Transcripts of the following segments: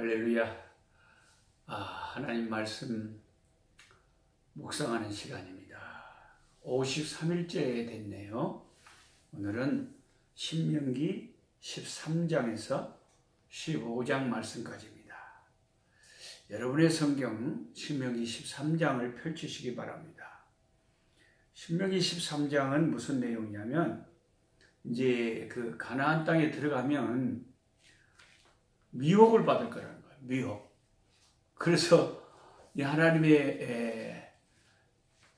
할렐루야. 하나님 말씀 묵상하는 시간입니다. 53일째 됐네요. 오늘은 신명기 13장에서 15장 말씀까지입니다. 여러분의 성경 신명기 13장을 펼치시기 바랍니다. 신명기 13장은 무슨 내용이냐면, 이제 그 가나안 땅에 들어가면 미혹을 받을 거라는 거예요. 미혹. 그래서 이 하나님의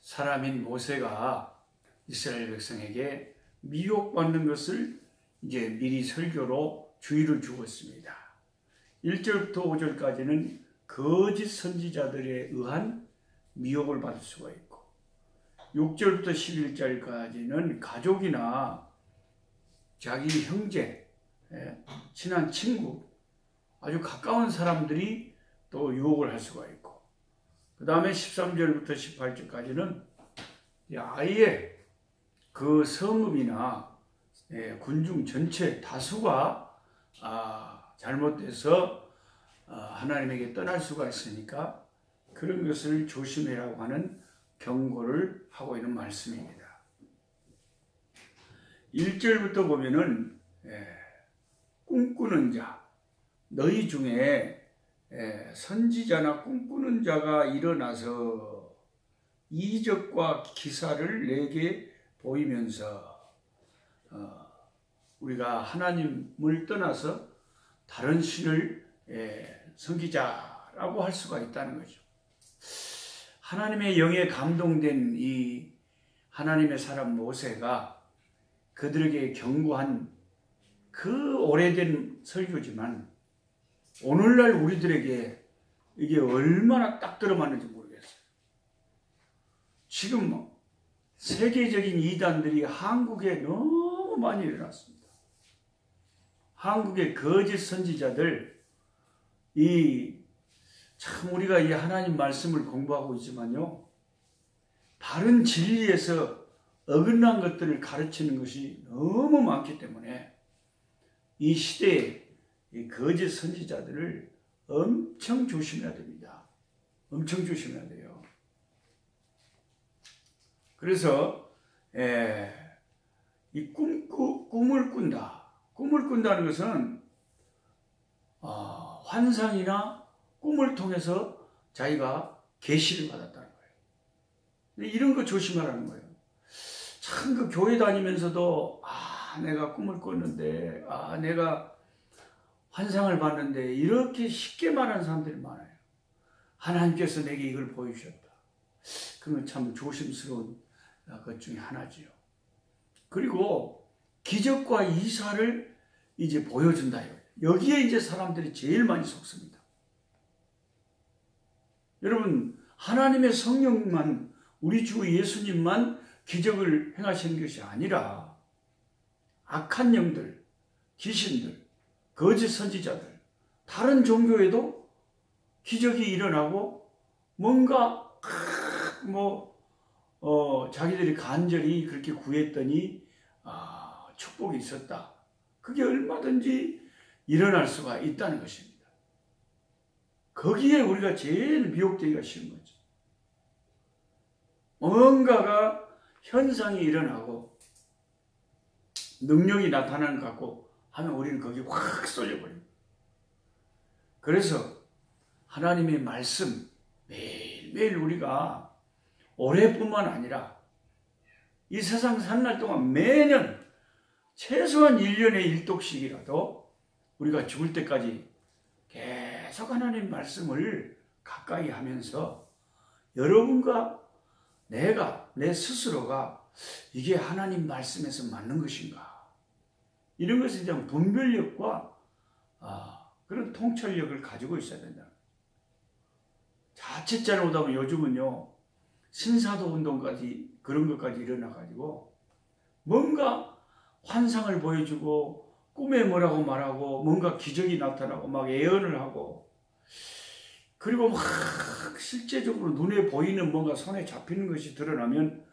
사람인 모세가 이스라엘 백성에게 미혹받는 것을 이제 미리 설교로 주의를 주고 있습니다. 1절부터 5절까지는 거짓 선지자들에 의한 미혹을 받을 수가 있고, 6절부터 11절까지는 가족이나 자기 형제, 친한 친구, 아주 가까운 사람들이 또 유혹을 할 수가 있고, 그 다음에 13절부터 18절까지는 아예 그 성읍이나 군중 전체 다수가 잘못돼서 하나님에게 떠날 수가 있으니까 그런 것을 조심해라고 하는 경고를 하고 있는 말씀입니다. 1절부터 보면은 꿈꾸는 자, 너희 중에 선지자나 꿈꾸는 자가 일어나서 이적과 기사를 내게 보이면서 우리가 하나님을 떠나서 다른 신을 섬기자라고 할 수가 있다는 거죠. 하나님의 영에 감동된 이 하나님의 사람 모세가 그들에게 경고한 그 오래된 설교지만 오늘날 우리들에게 이게 얼마나 딱 들어맞는지 모르겠어요. 지금 세계적인 이단들이 한국에 너무 많이 일어났습니다. 한국의 거짓 선지자들, 참 우리가 이 하나님 말씀을 공부하고 있지만요, 바른 진리에서 어긋난 것들을 가르치는 것이 너무 많기 때문에 이 시대에 이 거짓 선지자들을 엄청 조심해야 됩니다. 엄청 조심해야 돼요. 그래서 이 꿈을 꾼다. 꿈을 꾼다는 것은 환상이나 꿈을 통해서 자기가 계시를 받았다는 거예요. 이런 거 조심하라는 거예요. 참 그 교회 다니면서도 내가 꿈을 꿨는데, 내가 환상을 봤는데, 이렇게 쉽게 말하는 사람들이 많아요. 하나님께서 내게 이걸 보여주셨다. 그건 참 조심스러운 것 중에 하나지요. 그리고 기적과 이사를 이제 보여준다. 여기에 이제 사람들이 제일 많이 속습니다. 여러분, 하나님의 성령만, 우리 주 예수님만 기적을 행하시는 것이 아니라 악한 영들, 귀신들, 거짓 선지자들, 다른 종교에도 기적이 일어나고 뭔가 자기들이 간절히 그렇게 구했더니 축복이 있었다. 그게 얼마든지 일어날 수가 있다는 것입니다. 거기에 우리가 제일 미혹되기가 쉬운 거죠. 뭔가가 현상이 일어나고 능력이 나타나는 것 같고 하면 우리는 거기에 확 쏠려버립니다. 그래서 하나님의 말씀 매일매일 우리가 올해뿐만 아니라 이 세상 사는 날 동안 매년 최소한 1년에 1독씩이라도 우리가 죽을 때까지 계속 하나님 말씀을 가까이 하면서 여러분과 내 스스로가 이게 하나님 말씀에서 맞는 것인가, 이런 것에 대한 분별력과 그런 통찰력을 가지고 있어야 된다. 자칫 잘못하면 요즘은요, 신사도 운동까지 그런 것까지 일어나가지고 뭔가 환상을 보여주고 꿈에 뭐라고 말하고 뭔가 기적이 나타나고 막 예언을 하고, 그리고 막 실제적으로 눈에 보이는 뭔가 손에 잡히는 것이 드러나면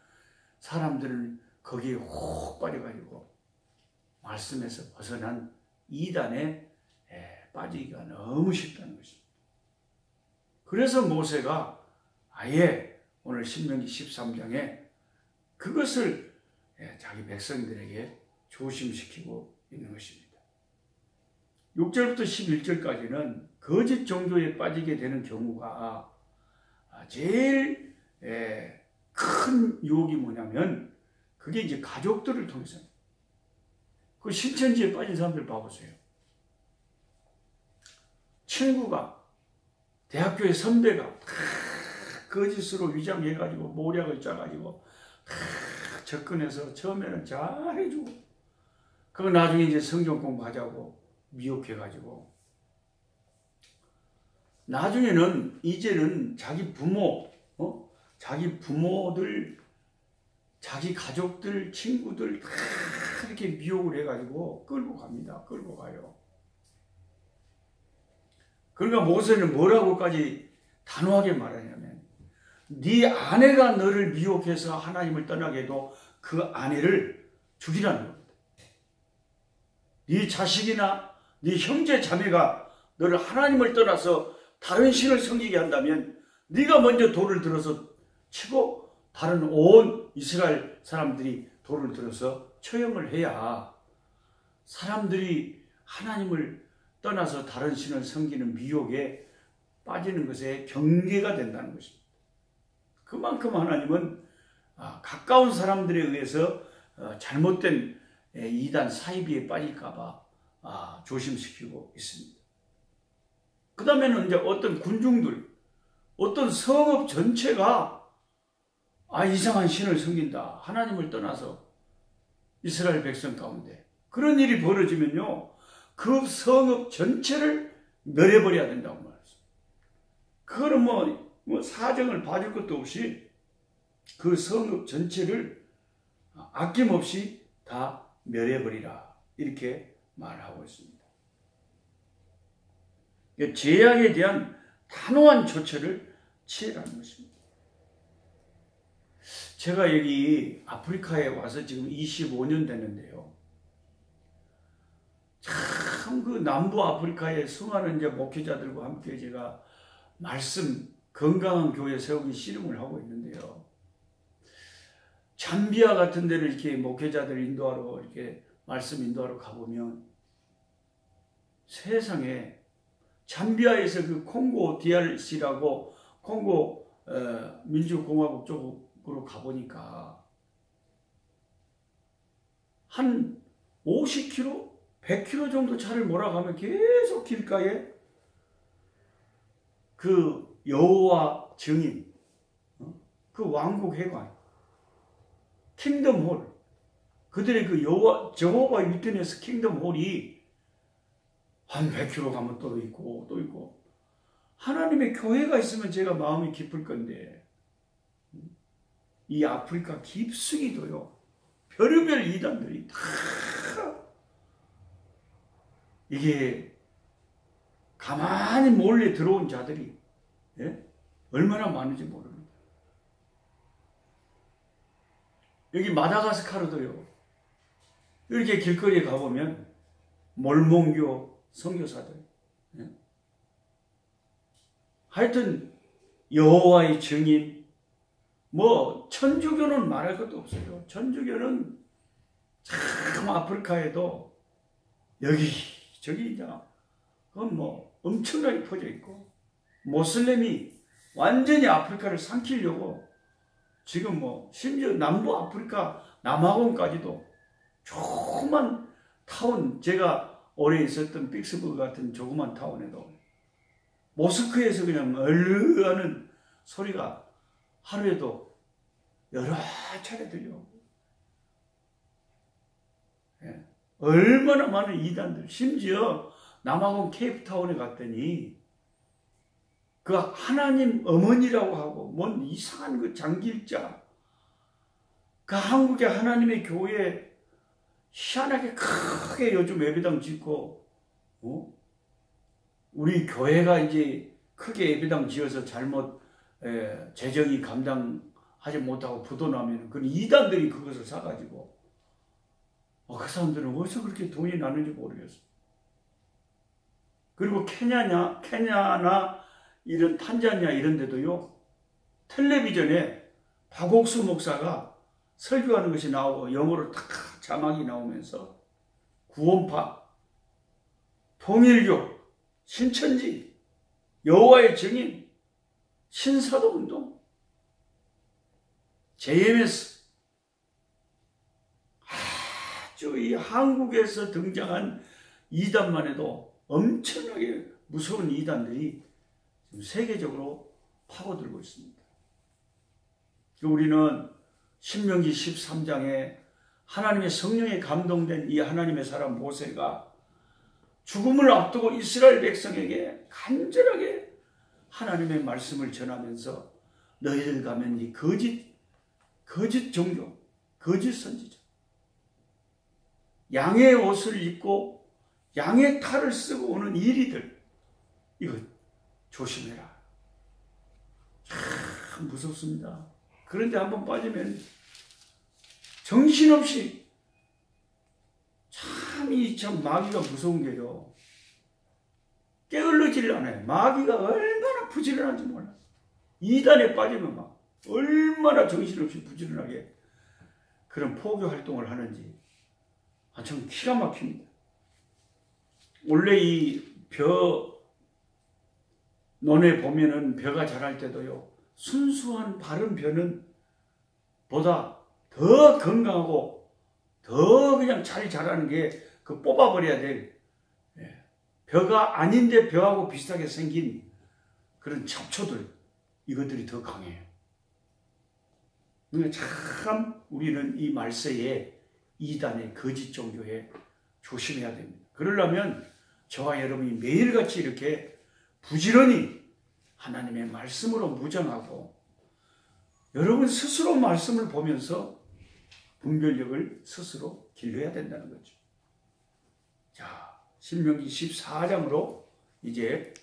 사람들은 거기에 혹 빠져가지고 말씀에서 벗어난 이단에 빠지기가 너무 쉽다는 것입니다. 그래서 모세가 아예 오늘 신명기 13장에 그것을 자기 백성들에게 조심시키고 있는 것입니다. 6절부터 11절까지는 거짓 종교에 빠지게 되는 경우가 제일 큰 유혹이 뭐냐면 그게 이제 가족들을 통해서입니다. 그 신천지에 빠진 사람들 봐보세요. 친구가, 대학교의 선배가 다 거짓으로 위장해가지고 모략을 짜가지고 다 접근해서 처음에는 잘해주고 그거 나중에 이제 성경 공부하자고 미혹해가지고 나중에는 이제는 자기 부모, 자기 부모들, 자기 가족들, 친구들 다 이렇게 미혹을 해가지고 끌고 갑니다. 끌고 가요. 그러니까 모세는 뭐라고까지 단호하게 말하냐면 네 아내가 너를 미혹해서 하나님을 떠나게 해도 그 아내를 죽이라는 겁니다. 네 자식이나 네 형제 자매가 너를 하나님을 떠나서 다른 신을 섬기게 한다면 네가 먼저 돌을 들어서 치고 다른 온 이스라엘 사람들이 돌을 들어서 처형을 해야 사람들이 하나님을 떠나서 다른 신을 섬기는 미혹에 빠지는 것에 경계가 된다는 것입니다. 그만큼 하나님은 가까운 사람들에 의해서 잘못된 이단 사이비에 빠질까 봐 조심시키고 있습니다. 그 다음에는 이제 어떤 군중들, 어떤 성읍 전체가 이상한 신을 섬긴다. 하나님을 떠나서 이스라엘 백성 가운데 그런 일이 벌어지면요. 그 성읍 전체를 멸해버려야 된다고 말했어요. 그거는 뭐 사정을 봐줄 것도 없이 그 성읍 전체를 아낌없이 다 멸해버리라. 이렇게 말하고 있습니다. 죄악에 대한 단호한 조처를 취해라는 것입니다. 제가 여기 아프리카에 와서 지금 25년 됐는데요. 참 그 남부 아프리카의 수많은 이제 목회자들과 함께 제가 말씀, 건강한 교회 세우기 씨름을 하고 있는데요. 잠비아 같은 데를 이렇게 목회자들 인도하러 이렇게 말씀 인도하러 가보면 세상에 잠비아에서 그 콩고 DRC라고 콩고 민주공화국 쪽으로 가보니까 한 50km, 100km 정도 차를 몰아가면 계속 길가에 그 여호와 증인, 그 왕국 회관, 킹덤홀, 그들의 그 여호와 위트니스 킹덤홀이 한 100km 가면 또 있고 또 있고 하나님의 교회가 있으면 제가 마음이 기쁠 건데 이 아프리카 깊숙이도요 별의별 이단들이 다 이게 가만히 몰래 들어온 자들이 얼마나 많은지 모릅니다. 여기 마다가스카르도요 이렇게 길거리에 가보면 몰몬교 선교사들 하여튼 여호와의 증인 뭐 천주교는 말할 것도 없어요. 천주교는 참 아프리카에도 여기 저기 이제 그건 뭐 엄청나게 퍼져 있고 모슬렘이 완전히 아프리카를 삼키려고 지금 뭐 심지어 남부 아프리카 남아공까지도 조그만 타운, 제가 오래 있었던 빅스버그 같은 조그만 타운에도 모스크에서 그냥 얼르하는 소리가 하루에도 여러 차례 들려오고 얼마나 많은 이단들, 심지어 남아공 케이프타운에 갔더니 그 하나님 어머니라고 하고 뭔 이상한 그 장길자, 그 한국의 하나님의 교회 희한하게 크게 요즘 예배당 짓고 우리 교회가 이제 크게 예배당 지어서 잘못 재정이 감당하지 못하고 부도나면 그 이단들이 그것을 사가지고 그 사람들은 어디서 그렇게 돈이 나는지 모르겠어. 그리고 케냐나 이런 탄자니아 이런 데도요, 텔레비전에 박옥수 목사가 설교하는 것이 나오고 영어로 딱 자막이 나오면서 구원파, 통일교, 신천지, 여호와의 증인, 신사도운동, JMS, 아주 이 한국에서 등장한 이단만 해도 엄청나게 무서운 이단들이 지금 세계적으로 파고들고 있습니다. 우리는 신명기 13장에 하나님의 성령에 감동된 이 하나님의 사람 모세가 죽음을 앞두고 이스라엘 백성에게 간절하게 하나님의 말씀을 전하면서 너희들 가면 이 거짓 종교, 거짓 선지자, 양의 옷을 입고 양의 탈을 쓰고 오는 이리들, 이거 조심해라. 참 무섭습니다. 그런데 한번 빠지면 정신없이 참 마귀가 무서운 게요. 게을러지를 않아요. 마귀가 얼마나 부지런한지 몰라. 이단에 빠지면 막 얼마나 정신없이 부지런하게 그런 포교 활동을 하는지 참 기가 막힙니다. 원래 이 논에 보면은 벼가 자랄 때도요, 순수한 바른 벼는 보다 더 건강하고 더 그냥 잘 자라는 게 그 뽑아버려야 될 벼가 아닌데 벼하고 비슷하게 생긴 그런 잡초들, 이것들이 더 강해요. 그러니까 참 우리는 이 말세에 이단의 거짓 종교에 조심해야 됩니다. 그러려면 저와 여러분이 매일같이 이렇게 부지런히 하나님의 말씀으로 무장하고 여러분 스스로 말씀을 보면서 분별력을 스스로 길러야 된다는 거죠. 자, 신명기 14장으로 이제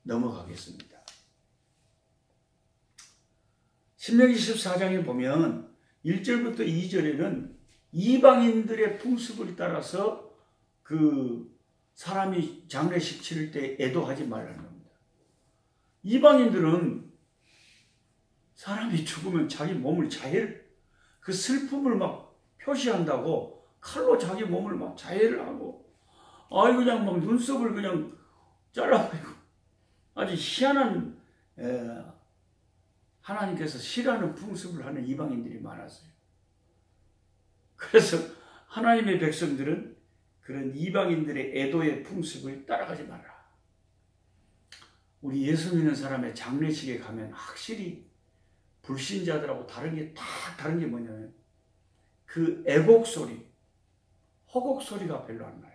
넘어가겠습니다. 신명기 14장에 보면 1절부터 2절에는 이방인들의 풍습을 따라서 그 사람이 장례식 치를 때 애도하지 말라는 겁니다. 이방인들은 사람이 죽으면 자기 몸을 그 슬픔을 막 표시한다고 칼로 자기 몸을 막 자해를 하고, 그냥 막 눈썹을 그냥 잘라버리고, 아주 희한한, 하나님께서 싫어하는 풍습을 하는 이방인들이 많았어요. 그래서 하나님의 백성들은 그런 이방인들의 애도의 풍습을 따라가지 마라. 우리 예수 믿는 사람의 장례식에 가면 확실히 불신자들하고 다른 게 뭐냐면 그 애곡 소리, 허곡 소리가 별로 안 나요.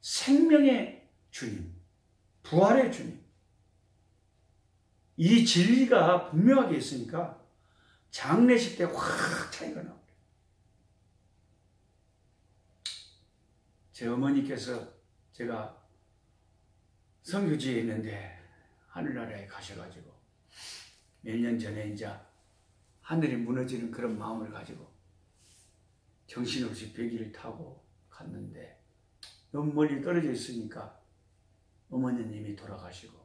생명의 주님, 부활의 주님, 이 진리가 분명하게 있으니까 장례식 때 확 차이가 나요. 제 어머니께서 제가 선교지에 있는데 하늘나라에 가셔가지고 몇 년 전에 이제 하늘이 무너지는 그런 마음을 가지고 정신없이 배기를 타고 갔는데 너무 멀리 떨어져 있으니까 어머니님이 돌아가시고,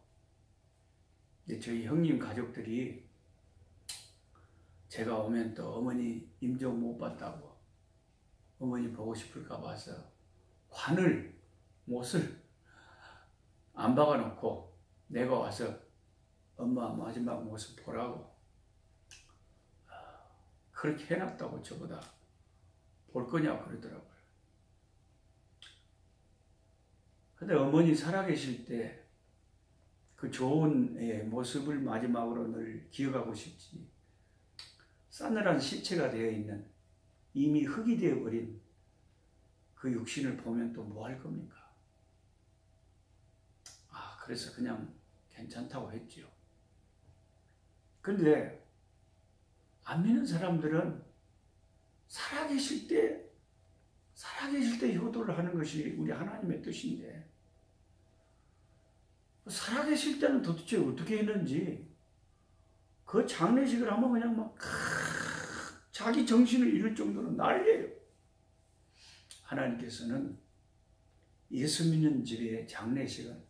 근데 저희 형님 가족들이 제가 오면 또 어머니 임종 못 봤다고 어머니 보고 싶을까 봐서 못을 안 박아놓고 내가 와서 엄마 마지막 모습 보라고 그렇게 해놨다고 저보다 볼 거냐고 그러더라고요. 근데 어머니 살아계실 때 그 좋은 모습을 마지막으로 늘 기억하고 싶지, 싸늘한 시체가 되어 있는 이미 흙이 되어버린 그 육신을 보면 또 뭐 할 겁니까? 그래서 그냥 괜찮다고 했지요. 근데 안 믿는 사람들은 살아계실 때 효도를 하는 것이 우리 하나님의 뜻인데, 살아계실 때는 도대체 어떻게 했는지 그 장례식을 하면 그냥 막 자기 정신을 잃을 정도로 난리예요. 하나님께서는 예수 믿는 집의 장례식은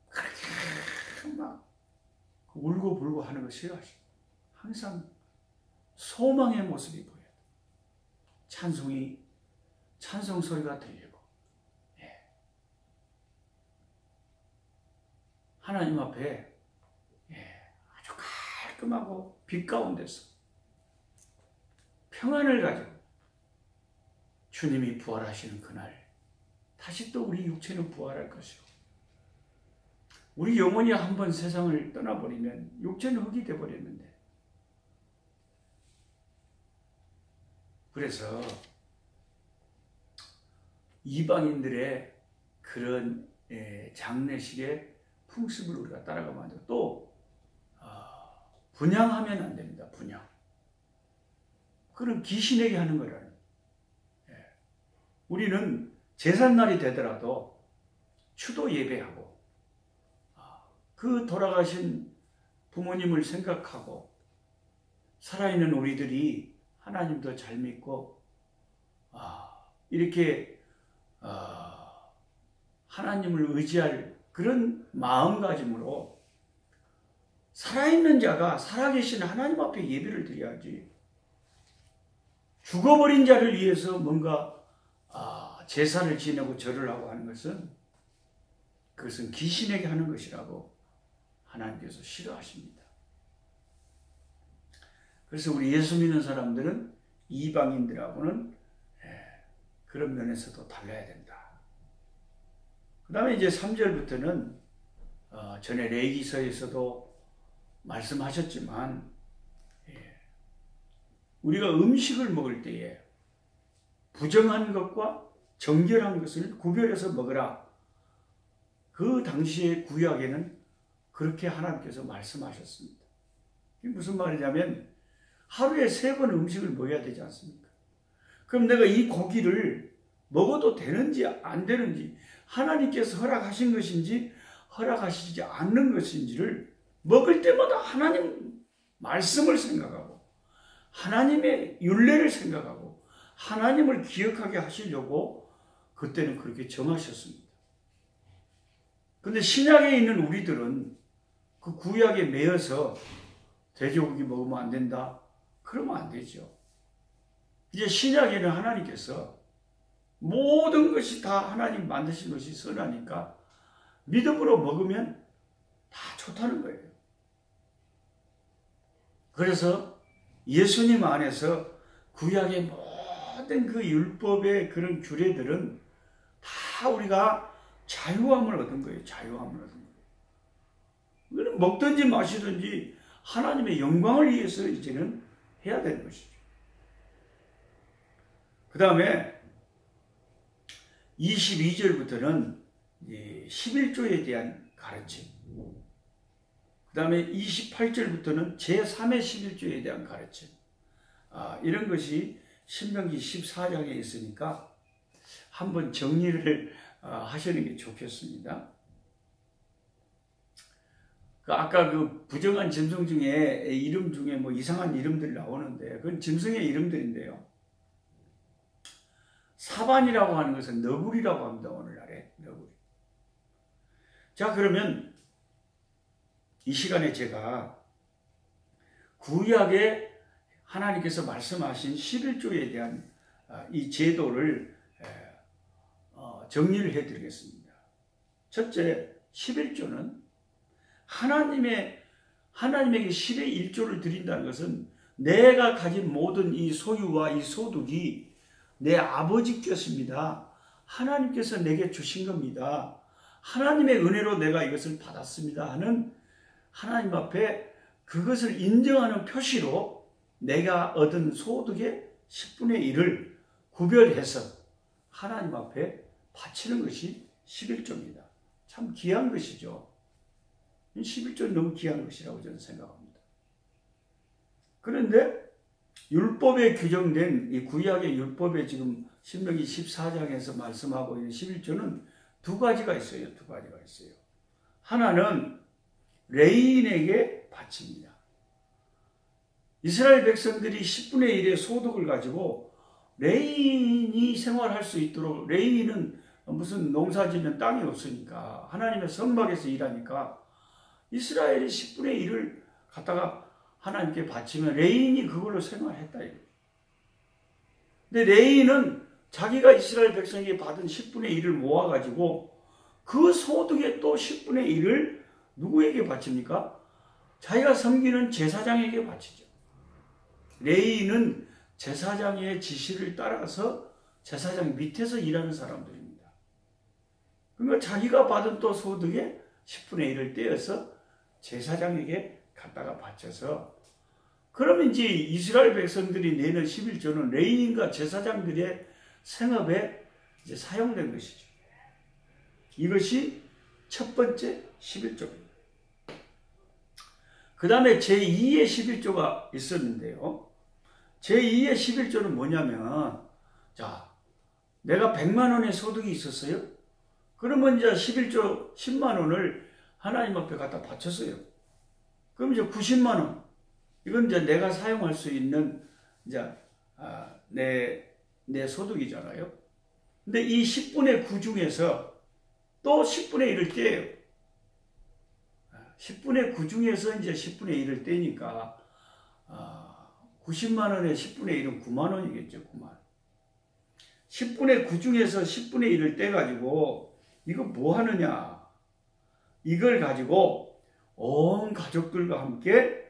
그렇게 막 울고불고 하는 거 싫어하시고 항상 소망의 모습이 보여요. 찬송 소리가 들리고, 예. 하나님 앞에, 예, 아주 깔끔하고 빛 가운데서 평안을 가지고 주님이 부활하시는 그날 다시 또 우리 육체는 부활할 것이고, 우리 영혼이 한번 세상을 떠나버리면 육체는 흙이 되어버렸는데, 그래서 이방인들의 그런 장례식의 풍습을 우리가 따라가면 안 되고, 또 분향하면 안 됩니다. 분향. 그런 귀신에게 하는 거라는. 우리는 제삿날이 되더라도 추도 예배하고, 그 돌아가신 부모님을 생각하고, 살아있는 우리들이 하나님도 잘 믿고, 이렇게 하나님을 의지할 그런 마음가짐으로 살아있는 자가 살아계신 하나님 앞에 예배를 드려야지, 죽어버린 자를 위해서 뭔가 제사를 지내고 절을 하고 하는 것은, 그것은 귀신에게 하는 것이라고 하나님께서 싫어하십니다. 그래서 우리 예수 믿는 사람들은 이방인들하고는 그런 면에서도 달라야 된다. 그 다음에 이제 3절부터는 전에 레위기서에서도 말씀하셨지만, 우리가 음식을 먹을 때에 부정한 것과 정결한 것을 구별해서 먹으라. 그 당시의 구약에는 그렇게 하나님께서 말씀하셨습니다. 이게 무슨 말이냐면, 하루에 3번 음식을 먹어야 되지 않습니까? 그럼 내가 이 고기를 먹어도 되는지 안 되는지, 하나님께서 허락하신 것인지 허락하시지 않는 것인지를 먹을 때마다 하나님 말씀을 생각하고, 하나님의 율례를 생각하고, 하나님을 기억하게 하시려고 그때는 그렇게 정하셨습니다. 그런데 신약에 있는 우리들은 그 구약에 매여서 돼지고기 먹으면 안 된다, 그러면 안 되죠. 이제 신약에는 하나님께서 모든 것이 다 하나님 만드신 것이 선하니까 믿음으로 먹으면 다 좋다는 거예요. 그래서 예수님 안에서 구약의 모든 그 율법의 그런 규례들은 다 우리가 자유함을 얻은 거예요. 자유함을 얻은 거예요. 먹든지 마시든지 하나님의 영광을 위해서 이제는 해야 되는 것이죠. 그 다음에 22절부터는 11조에 대한 가르침, 그 다음에 28절부터는 제3의 11조에 대한 가르침, 이런 것이 신명기 14장에 있으니까 한번 정리를 하시는 게 좋겠습니다. 아까 그 부정한 짐승 중에 이름 중에 뭐 이상한 이름들이 나오는데, 그건 짐승의 이름들인데요. 사반이라고 하는 것은 너구리라고 합니다. 오늘날에 너구리. 자, 그러면 이 시간에 제가 구약에 하나님께서 말씀하신 11조에 대한 이 제도를 정리를 해드리겠습니다. 첫째, 11조는 하나님에게 10의 1조를 드린다는 것은 내가 가진 모든 이 소유와 이 소득이 내 아버지 것입니다. 하나님께서 내게 주신 겁니다. 하나님의 은혜로 내가 이것을 받았습니다 하는 하나님 앞에 그것을 인정하는 표시로 내가 얻은 소득의 10분의 1을 구별해서 하나님 앞에 바치는 것이 11조입니다. 참 귀한 것이죠. 11조는 너무 귀한 것이라고 저는 생각합니다. 그런데 율법에 규정된 이 구약의 율법에 지금 신명기 14장에서 말씀하고 있는 11조는 두 가지가 있어요. 두 가지가 있어요. 하나는 레위인에게 바칩니다. 이스라엘 백성들이 10분의 1의 소득을 가지고 레위인이 생활할 수 있도록, 레위인은 무슨 농사짓는 땅이 없으니까 하나님의 성막에서 일하니까 이스라엘이 10분의 1을 갖다가 하나님께 바치면 레인이 그걸로 생활했다. 근데 레인은 자기가 이스라엘 백성에게 받은 10분의 1을 모아가지고 그 소득의 또 10분의 1을 누구에게 바칩니까? 자기가 섬기는 제사장에게 바치죠. 레위인은 제사장의 지시를 따라서 제사장 밑에서 일하는 사람들입니다. 그러니까 자기가 받은 또 소득의 10분의 1을 떼어서 제사장에게 갖다가 바쳐서, 그러면 이제 이스라엘 백성들이 내는 11조는 레위인과 제사장들의 생업에 이제 사용된 것이죠. 이것이 첫 번째 11조입니다. 그 다음에 제2의 11조가 있었는데요. 제2의 11조는 뭐냐면, 자, 내가 100만 원의 소득이 있었어요. 그러면 이제 11조 10만 원을 하나님 앞에 갖다 바쳤어요. 그럼 이제 90만 원. 이건 이제 내가 사용할 수 있는 이제 내 소득이잖아요. 근데 이 10분의 9 중에서 또 10분의 1을 떼요. 10분의 9 중에서 이제 10분의 1을 떼니까 90만 원에 10분의 1은 9만 원이겠죠. 9만. 10분의 9 중에서 10분의 1을 떼가지고 이거 뭐 하느냐. 이걸 가지고 온 가족들과 함께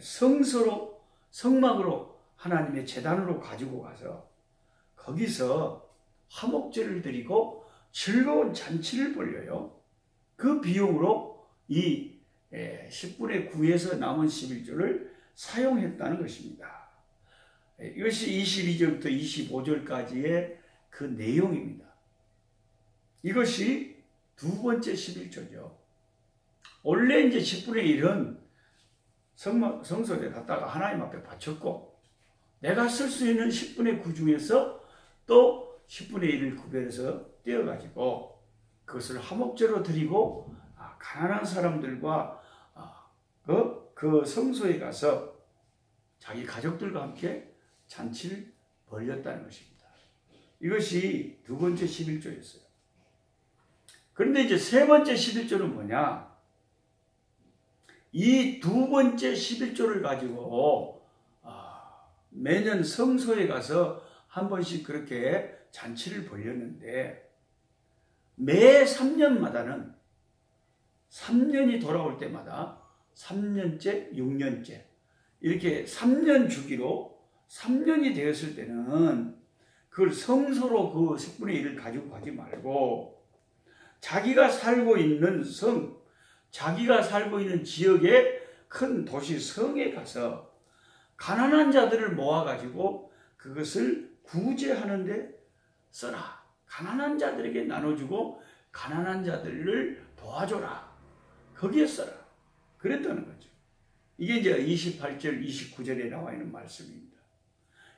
성소로, 성막으로 하나님의 제단으로 가지고 가서 거기서 화목제를 드리고 즐거운 잔치를 벌려요. 그 비용으로 이 10분의 9에서 남은 11조를 사용했다는 것입니다. 이것이 22절부터 25절까지의 그 내용입니다. 이것이 두 번째 11조죠. 원래 이제 10분의 1은 성소에 갖다가 하나님 앞에 바쳤고, 내가 쓸 수 있는 10분의 9 중에서 또 10분의 1을 구별해서 떼어가지고 그것을 화목제로 드리고 가난한 사람들과 그 성소에 가서 자기 가족들과 함께 잔치를 벌였다는 것입니다. 이것이 두 번째 11조였어요. 그런데 이제 세 번째 11조는 뭐냐? 이 두 번째 11조를 가지고 매년 성소에 가서 한 번씩 그렇게 잔치를 벌였는데, 매 3년마다는 3년이 돌아올 때마다 3년째, 6년째 이렇게 3년 주기로 3년이 되었을 때는 그걸 성소로 그 10분의 1을 가지고 가지 말고 자기가 살고 있는 성, 자기가 살고 있는 지역의 큰 도시 성에 가서 가난한 자들을 모아가지고 그것을 구제하는 데 써라. 가난한 자들에게 나눠주고 가난한 자들을 도와줘라. 거기에 써라. 그랬다는 거죠. 이게 이제 28절, 29절에 나와 있는 말씀입니다.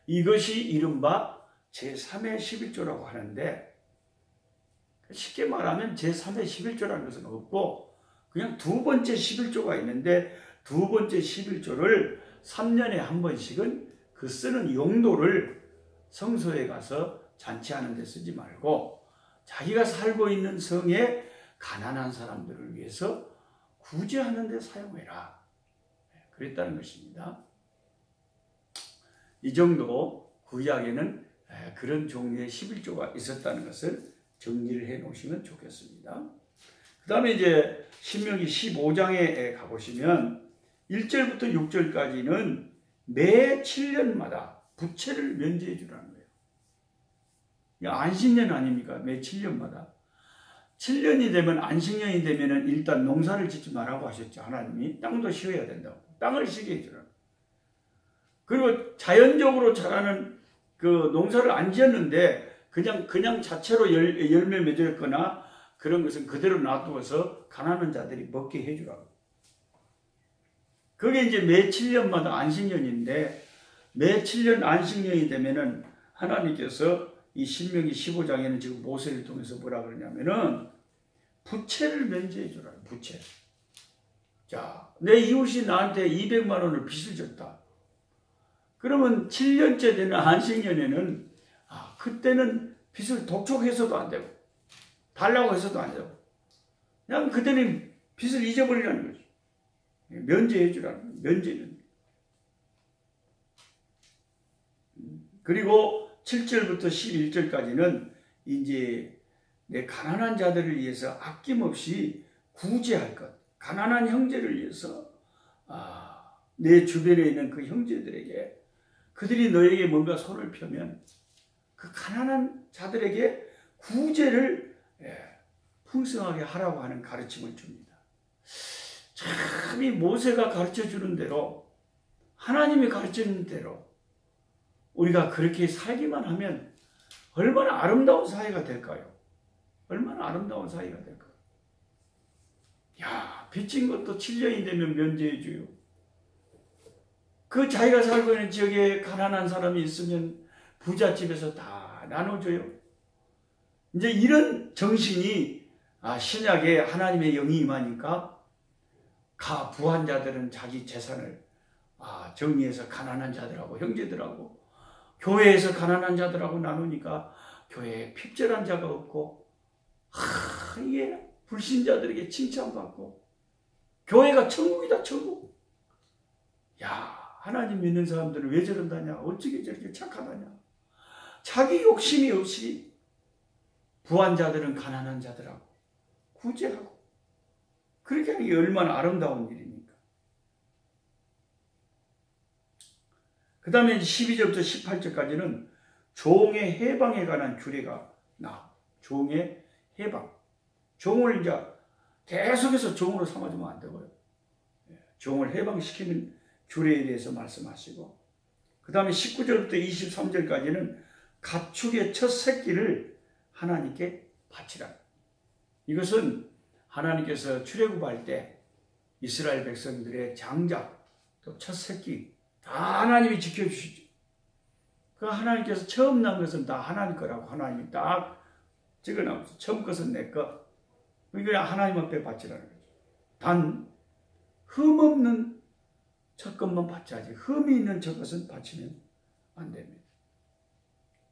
이것이 이른바 제3의 11조라고 하는데, 쉽게 말하면 제3의 11조라는 것은 없고 그냥 두 번째 11조가 있는데, 두 번째 11조를 3년에 한 번씩은 그 쓰는 용도를 성소에 가서 잔치하는 데 쓰지 말고 자기가 살고 있는 성에 가난한 사람들을 위해서 구제하는 데 사용해라. 그랬다는 것입니다. 이 정도 구약에는 그런 종류의 11조가 있었다는 것을 정리를 해 놓으시면 좋겠습니다. 그 다음에 이제 신명기 15장에 가보시면 1절부터 6절까지는 매 7년마다 부채를 면제해 주라는 거예요. 안식년 아닙니까? 매 7년마다. 7년이 되면, 안식년이 되면은 일단 농사를 짓지 말라고 하셨죠. 하나님이. 땅도 쉬어야 된다고. 땅을 쉬게 해주라. 그리고 자연적으로 자라는 그 농사를 안 지었는데 그냥 자체로 열매 맺었거나 그런 것은 그대로 놔두어서 가난한 자들이 먹게 해주라고. 그게 이제 매 7년마다 안식년인데, 매 7년 안식년이 되면은 하나님께서 이 신명기 15장에는 지금 모세를 통해서 뭐라 그러냐면은 부채를 면제해 주라. 부채. 자, 내 이웃이 나한테 200만 원을 빚을 졌다. 그러면 7년째 되는 안식년에는 그때는 빚을 독촉해서도 안 되고 달라고 해서도 안 되고. 그냥 그들은 빚을 잊어버리라는 거죠. 면제해 주라는 거예요. 면제는. 그리고 7절부터 11절까지는 이제 내 가난한 자들을 위해서 아낌없이 구제할 것. 가난한 형제를 위해서 내 주변에 있는 그 형제들에게 그들이 너에게 뭔가 손을 펴면 그 가난한 자들에게 구제를 풍성하게 하라고 하는 가르침을 줍니다. 참 이 모세가 가르쳐주는 대로 하나님이 가르치는 대로 우리가 그렇게 살기만 하면 얼마나 아름다운 사회가 될까요? 얼마나 아름다운 사회가 될까요? 야, 빚진 것도 7년이 되면 면제해줘요. 그 자기가 살고 있는 지역에 가난한 사람이 있으면 부잣집에서 다 나눠줘요. 이제 이런 정신이 신약에 하나님의 영이 임하니까 부한 자들은 자기 재산을 정리해서 가난한 자들하고 형제들하고 교회에서 가난한 자들하고 나누니까 교회에 핍절한 자가 없고 이게 불신자들에게 칭찬받고 교회가 천국이다 천국. 야, 하나님 믿는 사람들은 왜 저런다냐, 어떻게 저렇게 착하다냐. 자기 욕심이 없이 부한 자들은 가난한 자들하고 구제하고 그렇게 하는 게 얼마나 아름다운 일입니까? 그 다음에 12절부터 18절까지는 종의 해방에 관한 규례가 나와. 종의 해방. 종을 이제 계속해서 종으로 삼아주면 안 되고요. 종을 해방시키는 규례에 대해서 말씀하시고, 그 다음에 19절부터 23절까지는 가축의 첫 새끼를 하나님께 바치라. 이것은 하나님께서 출애굽할 때 이스라엘 백성들의 장자 또 첫 새끼 다 하나님이 지켜주시죠. 그 하나님께서 처음 난 것은 다 하나님 거라고 하나님이 딱 적어놔서 처음 것은 내 거. 그러니까 하나님 앞에 바치라는 거죠. 단 흠없는 첫 것만 바쳐야지 흠이 있는 첫 것은 바치면 안 됩니다.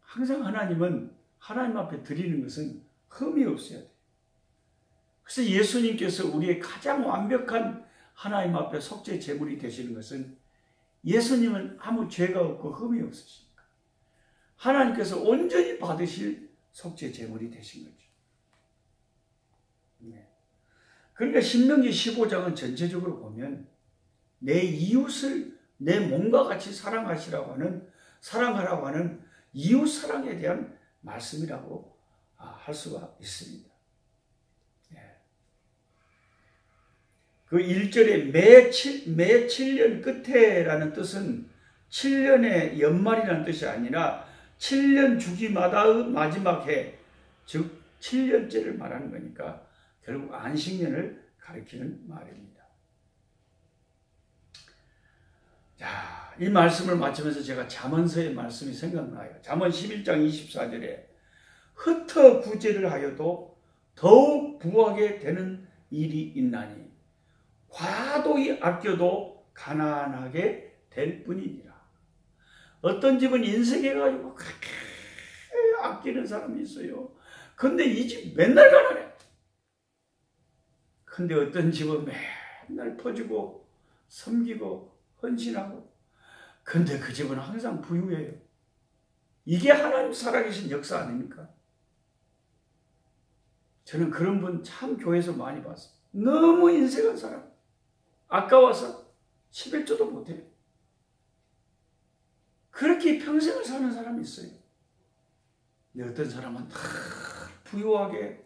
항상 하나님은 하나님 앞에 드리는 것은 흠이 없어야 돼요. 그래서 예수님께서 우리의 가장 완벽한 하나님 앞에 속죄 제물이 되시는 것은 예수님은 아무 죄가 없고 흠이 없으시니까 하나님께서 온전히 받으실 속죄 제물이 되신 거죠. 그러니까 신명기 15장은 전체적으로 보면 내 이웃을 내 몸과 같이 사랑하라고 하는 이웃 사랑에 대한 말씀이라고 할 수가 있습니다. 그 1절에 매 7년 끝에라는 뜻은 7년의 연말이라는 뜻이 아니라 7년 주기마다의 마지막 해, 즉 7년째를 말하는 거니까 결국 안식년을 가리키는 말입니다. 자, 이 말씀을 마치면서 제가 잠언서의 말씀이 생각나요. 잠언 11장 24절에 흩어 구제를 하여도 더욱 부하게 되는 일이 있나니 과도히 아껴도 가난하게 될 뿐이니라. 어떤 집은 인색해가지고 그렇게 아끼는 사람이 있어요. 근데 이 집 맨날 가난해. 근데 어떤 집은 맨날 퍼주고 섬기고 헌신하고, 근데 그 집은 항상 부유해요. 이게 하나님 살아계신 역사 아닙니까? 저는 그런 분 참 교회에서 많이 봤어요. 너무 인색한 사람. 아까워서 11조도 못해요. 그렇게 평생을 사는 사람이 있어요. 근데 어떤 사람은 다 부유하게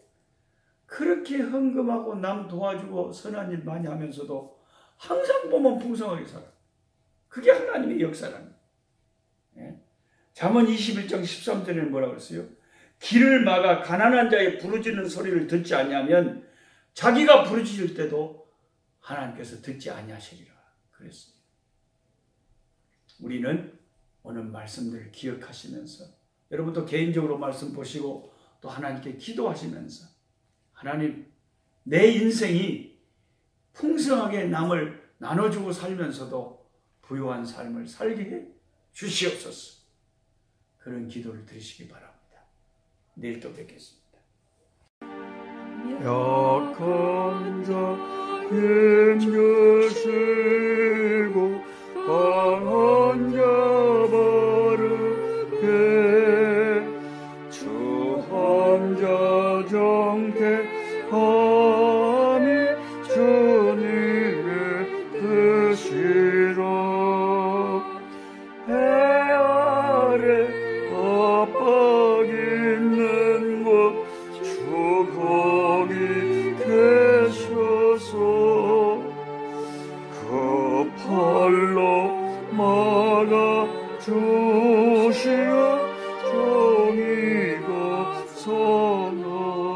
그렇게 헌금하고 남 도와주고 선한 일 많이 하면서도 항상 보면 풍성하게 살아. 그게 하나님의 역사랍니다. 잠언 21장 13절에는 뭐라고 했어요? 길을 막아 가난한 자의 부르짖는 소리를 듣지 아니하면 자기가 부르짖을 때도 하나님께서 듣지 아니하시리라 그랬어요. 우리는 오늘 말씀들을 기억하시면서 여러분도 개인적으로 말씀 보시고 또 하나님께 기도하시면서 하나님, 내 인생이 풍성하게 남을 나눠주고 살면서도 부유한 삶을 살게 해 주시옵소서. 그런 기도를 드리시기 바랍니다. 내일 또 뵙겠습니다. 약한 자 힘주시고 강한 자 바르게 주 환자 정택함이 주님의 뜻이라 해 아래 압박 있는 곳 주 거기 계셔서 그 팔로 막아 주시어 정의가 선하